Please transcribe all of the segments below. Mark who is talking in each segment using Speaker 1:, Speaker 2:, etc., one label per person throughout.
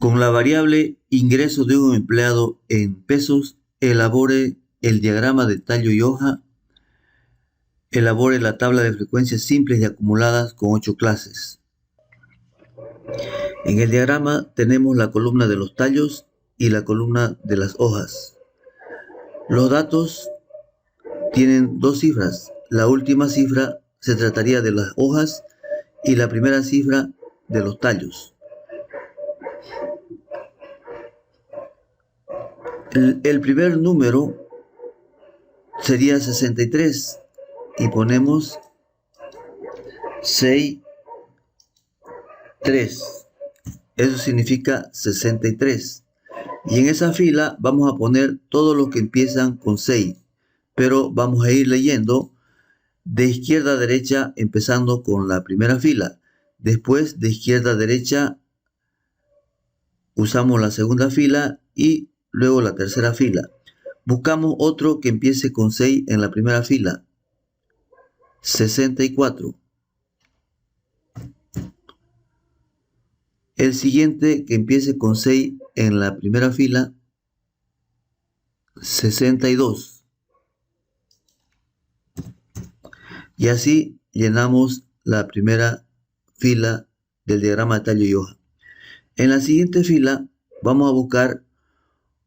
Speaker 1: Con la variable ingreso de un empleado en pesos, elabore el diagrama de tallo y hoja. Elabore la tabla de frecuencias simples y acumuladas con 8 clases. En el diagrama tenemos la columna de los tallos y la columna de las hojas. Los datos tienen dos cifras. La última cifra se trataría de las hojas y la primera cifra de los tallos. El primer número sería 63 y ponemos 6, 3. Eso significa 63. Y en esa fila vamos a poner todos los que empiezan con 6. Pero vamos a ir leyendo de izquierda a derecha empezando con la primera fila. Después de izquierda a derecha usamos la segunda fila y luego la tercera fila. Buscamos otro que empiece con 6 en la primera fila. 64. El siguiente que empiece con 6 en la primera fila. 62. Y así llenamos la primera fila del diagrama de tallo y hoja. En la siguiente fila vamos a buscar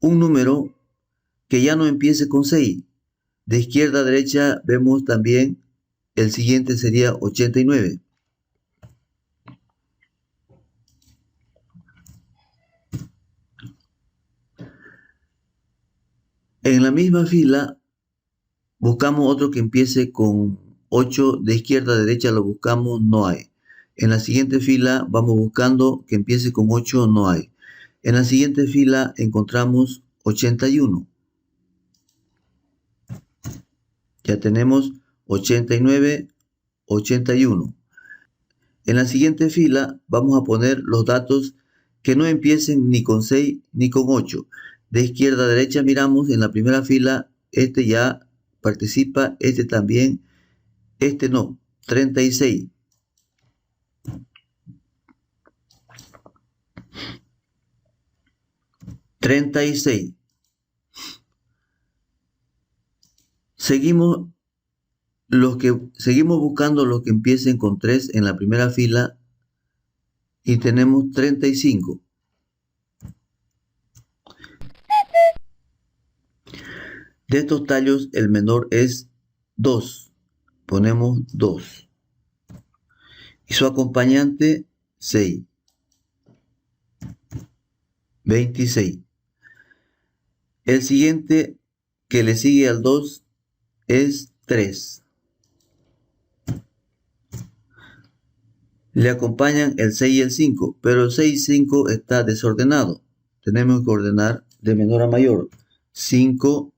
Speaker 1: un número que ya no empiece con 6. De izquierda a derecha vemos también el siguiente sería 89. En la misma fila buscamos otro que empiece con 8. De izquierda a derecha lo buscamos, no hay. En la siguiente fila vamos buscando que empiece con 8, no hay. En la siguiente fila encontramos 81. Ya tenemos 89, 81. En la siguiente fila vamos a poner los datos que no empiecen ni con 6 ni con 8. De izquierda a derecha miramos en la primera fila, este ya participa, este también, este no, 36. Seguimos buscando los que empiecen con 3 en la primera fila y tenemos 35. De estos tallos el menor es 2. Ponemos 2. Y su acompañante 6. 26. El siguiente que le sigue al 2 es 3. Le acompañan el 6 y el 5, pero el 6 y 5 está desordenado. Tenemos que ordenar de menor a mayor. 5,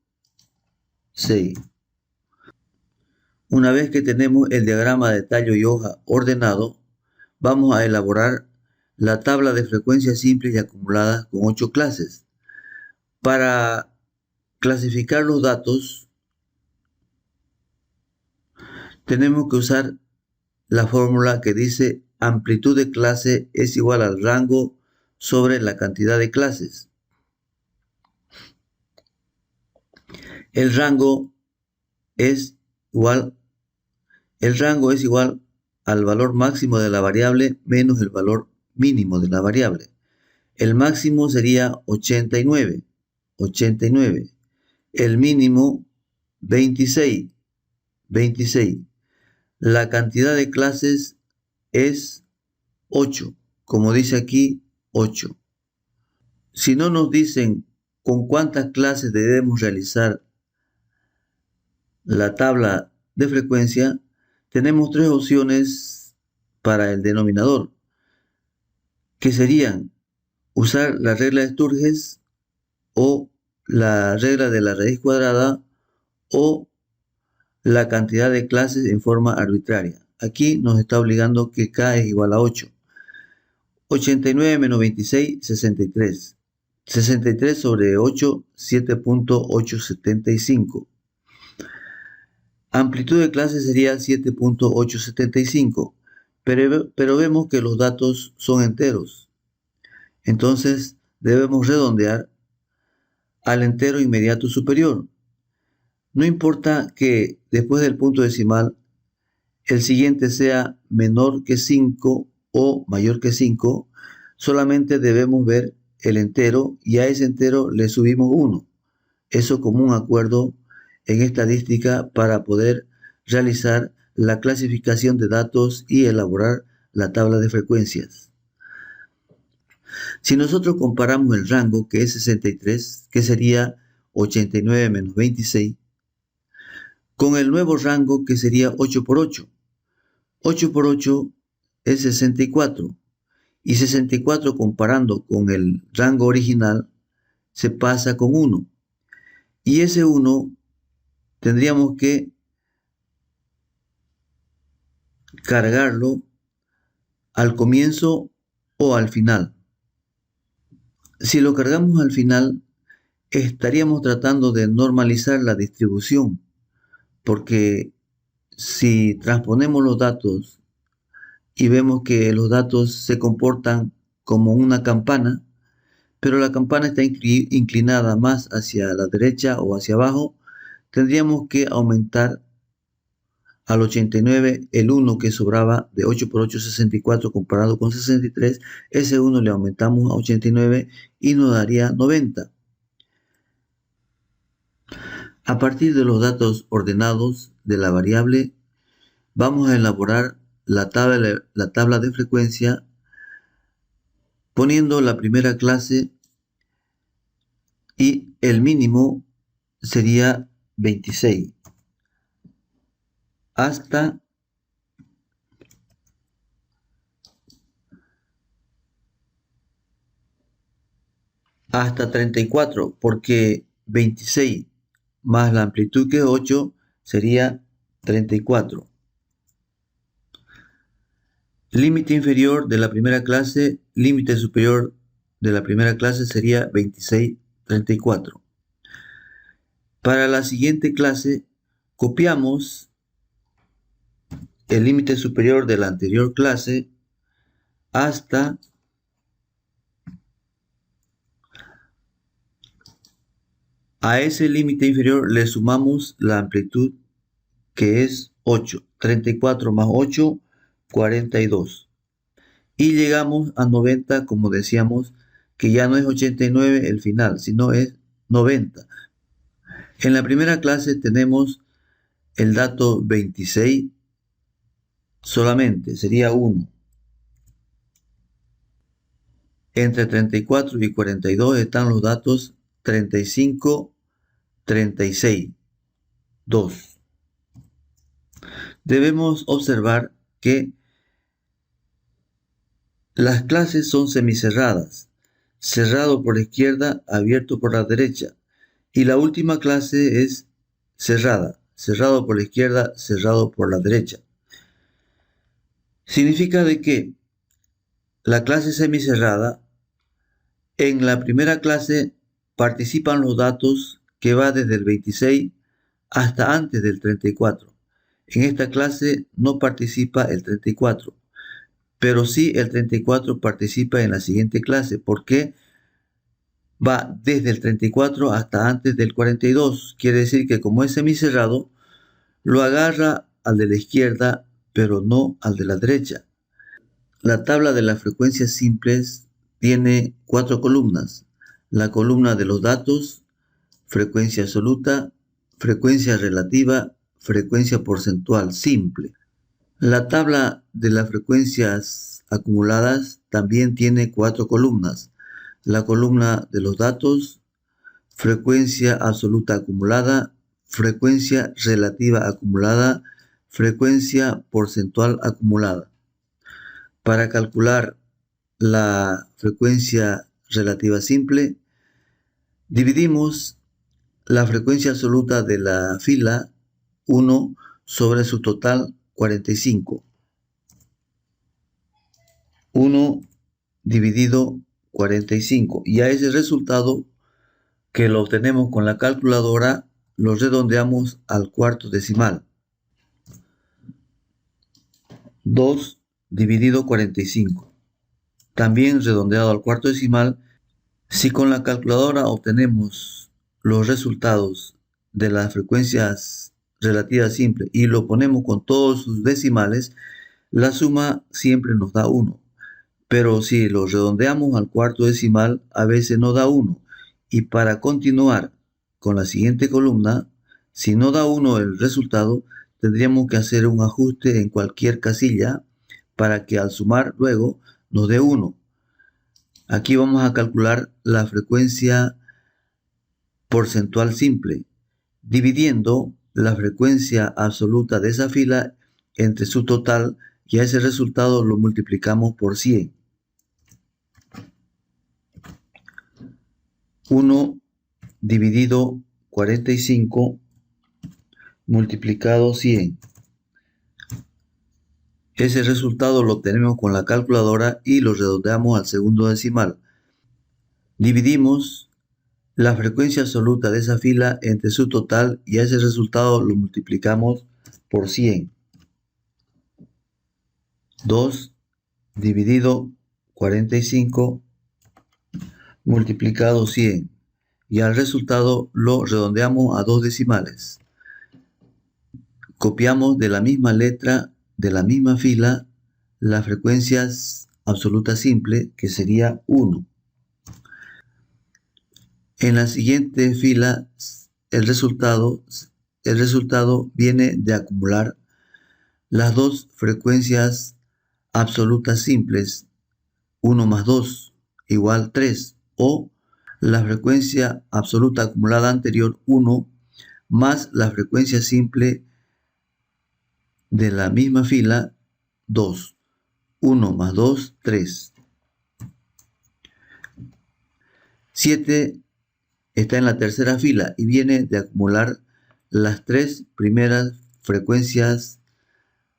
Speaker 1: 6. Una vez que tenemos el diagrama de tallo y hoja ordenado, vamos a elaborar la tabla de frecuencias simples y acumuladas con 8 clases. Para clasificar los datos, tenemos que usar la fórmula que dice amplitud de clase es igual al rango sobre la cantidad de clases. El rango es igual al valor máximo de la variable menos el valor mínimo de la variable. El máximo sería 89. El mínimo 26. La cantidad de clases es 8. Como dice aquí, 8. Si no nos dicen con cuántas clases debemos realizar la tabla de frecuencia, tenemos 3 opciones para el denominador, que serían usar la regla de Sturges o la regla de la raíz cuadrada o la cantidad de clases en forma arbitraria. Aquí nos está obligando que K es igual a 8. 89 menos 26, 63. 63 sobre 8, 7.875. Amplitud de clase sería 7.875, pero vemos que los datos son enteros. Entonces debemos redondear al entero inmediato superior. No importa que después del punto decimal el siguiente sea menor que 5 o mayor que 5, solamente debemos ver el entero y a ese entero le subimos 1. Eso como un acuerdo en estadística para poder realizar la clasificación de datos y elaborar la tabla de frecuencias. Si nosotros comparamos el rango, que es 63, que sería 89 menos 26, con el nuevo rango, que sería 8 por 8. 8 por 8 es 64. Y 64 comparando con el rango original se pasa con 1. Y ese 1 tendríamos que cargarlo al comienzo o al final. Si lo cargamos al final, estaríamos tratando de normalizar la distribución, porque si transponemos los datos y vemos que los datos se comportan como una campana, pero la campana está inclinada más hacia la derecha o hacia abajo, tendríamos que aumentar al 89 el 1 que sobraba de 8 por 8, 64 comparado con 63, ese 1 le aumentamos a 89 y nos daría 90. A partir de los datos ordenados de la variable, vamos a elaborar la tabla de frecuencia poniendo la primera clase y el mínimo sería 26 hasta hasta 34, porque 26 más la amplitud que es 8 sería 34. Límite inferior de la primera clase, límite superior de la primera clase sería 26, 34. Para la siguiente clase, copiamos el límite superior de la anterior clase hasta a ese límite inferior le sumamos la amplitud que es 8. 34 más 8, 42. Y llegamos a 90, como decíamos, que ya no es 89 el final, sino es 90. En la primera clase tenemos el dato 26 solamente, sería 1. Entre 34 y 42 están los datos 35, 36, 2. Debemos observar que las clases son semicerradas, cerrado por la izquierda, abierto por la derecha. Y la última clase es cerrada, cerrado por la izquierda, cerrado por la derecha. Significa de que la clase semicerrada, en la primera clase participan los datos que va desde el 26 hasta antes del 34. En esta clase no participa el 34, pero sí el 34 participa en la siguiente clase, porque va desde el 34 hasta antes del 42. Quiere decir que como es semicerrado, lo agarra al de la izquierda, pero no al de la derecha. La tabla de las frecuencias simples tiene 4 columnas. La columna de los datos, frecuencia absoluta, frecuencia relativa, frecuencia porcentual simple. La tabla de las frecuencias acumuladas también tiene 4 columnas. La columna de los datos, frecuencia absoluta acumulada, frecuencia relativa acumulada, frecuencia porcentual acumulada. Para calcular la frecuencia relativa simple, dividimos la frecuencia absoluta de la fila 1 sobre su total 45. 1 dividido 45. Y a ese resultado que lo obtenemos con la calculadora, lo redondeamos al cuarto decimal. 2 dividido 45. también redondeado al cuarto decimal. Si con la calculadora obtenemos los resultados de las frecuencias relativas simples y lo ponemos con todos sus decimales, la suma siempre nos da 1. Pero si lo redondeamos al cuarto decimal, a veces no da 1. Y para continuar con la siguiente columna, si no da 1 el resultado, tendríamos que hacer un ajuste en cualquier casilla para que al sumar luego nos dé 1. Aquí vamos a calcular la frecuencia porcentual simple, dividiendo la frecuencia absoluta de esa fila entre su total, y a ese resultado lo multiplicamos por 100. 1 dividido 45 multiplicado 100. Ese resultado lo obtenemos con la calculadora y lo redondeamos al segundo decimal. Dividimos la frecuencia absoluta de esa fila entre su total y a ese resultado lo multiplicamos por 100. 2 dividido 45 multiplicado 100. Y al resultado lo redondeamos a 2 decimales. Copiamos de la misma letra, de la misma fila, las frecuencias absolutas simples, que sería 1. En la siguiente fila, el resultado viene de acumular las dos frecuencias absolutas simples, 1 más 2 igual 3, o la frecuencia absoluta acumulada anterior, 1, más la frecuencia simple de la misma fila, 2. 1 más 2, 3. 7 está en la tercera fila y viene de acumular las tres primeras frecuencias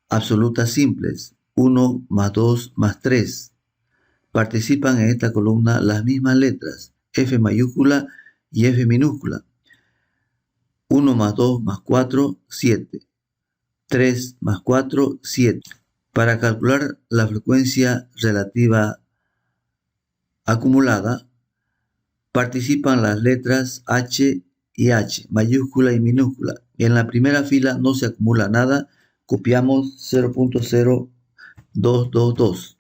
Speaker 1: absolutas simples, 1 más 2 más 3. Participan en esta columna las mismas letras, F mayúscula y F minúscula. 1 más 2 más 4, 7. 3 más 4, 7. Para calcular la frecuencia relativa acumulada, participan las letras H y H, mayúscula y minúscula. En la primera fila no se acumula nada, copiamos 0.0222.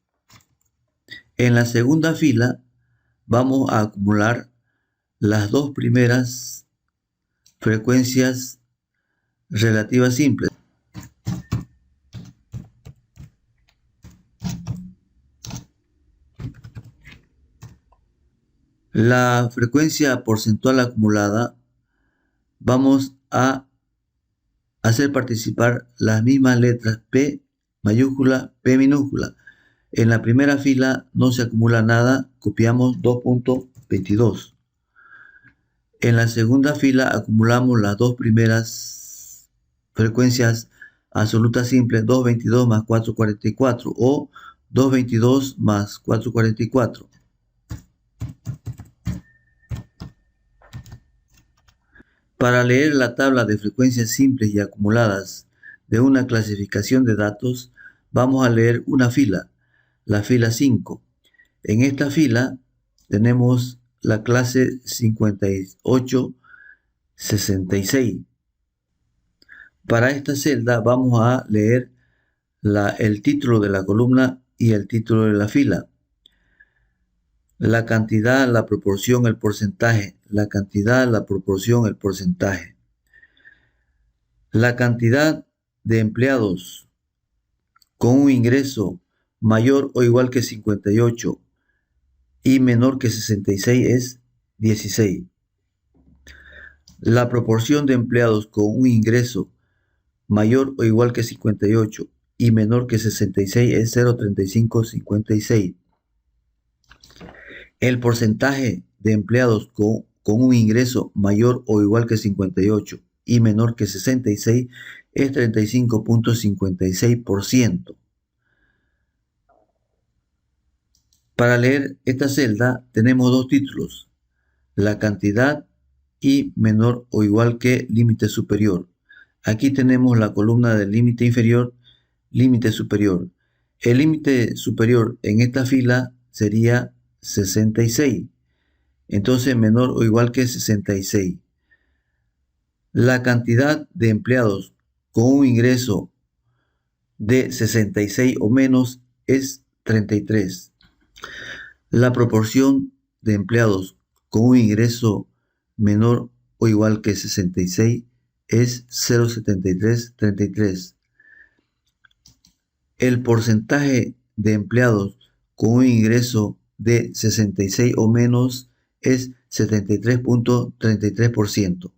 Speaker 1: En la segunda fila vamos a acumular las dos primeras frecuencias relativas simples. La frecuencia porcentual acumulada vamos a hacer participar las mismas letras P mayúscula, P minúscula. En la primera fila no se acumula nada, copiamos 2.22. En la segunda fila acumulamos las dos primeras frecuencias absolutas simples, 222 más 444 o 222 más 444. Para leer la tabla de frecuencias simples y acumuladas de una clasificación de datos, vamos a leer una fila, la fila 5. En esta fila tenemos la clase 5866. Para esta celda vamos a leer el título de la columna y el título de la fila. La cantidad, la proporción, el porcentaje. La cantidad, la proporción, el porcentaje. La cantidad de empleados con un ingreso mayor o igual que 58 y menor que 66 es 16. La proporción de empleados con un ingreso mayor o igual que 58 y menor que 66 es 0.3556. El porcentaje de empleados con un ingreso mayor o igual que 58 y menor que 66 es 35.56%. Para leer esta celda tenemos dos títulos, la cantidad y menor o igual que límite superior. Aquí tenemos la columna del límite inferior, límite superior. El límite superior en esta fila sería 66. Entonces, menor o igual que 66. La cantidad de empleados con un ingreso de 66 o menos es 33. La proporción de empleados con un ingreso menor o igual que 66 es 0,7333. El porcentaje de empleados con un ingreso de 66 o menos es 73.33%.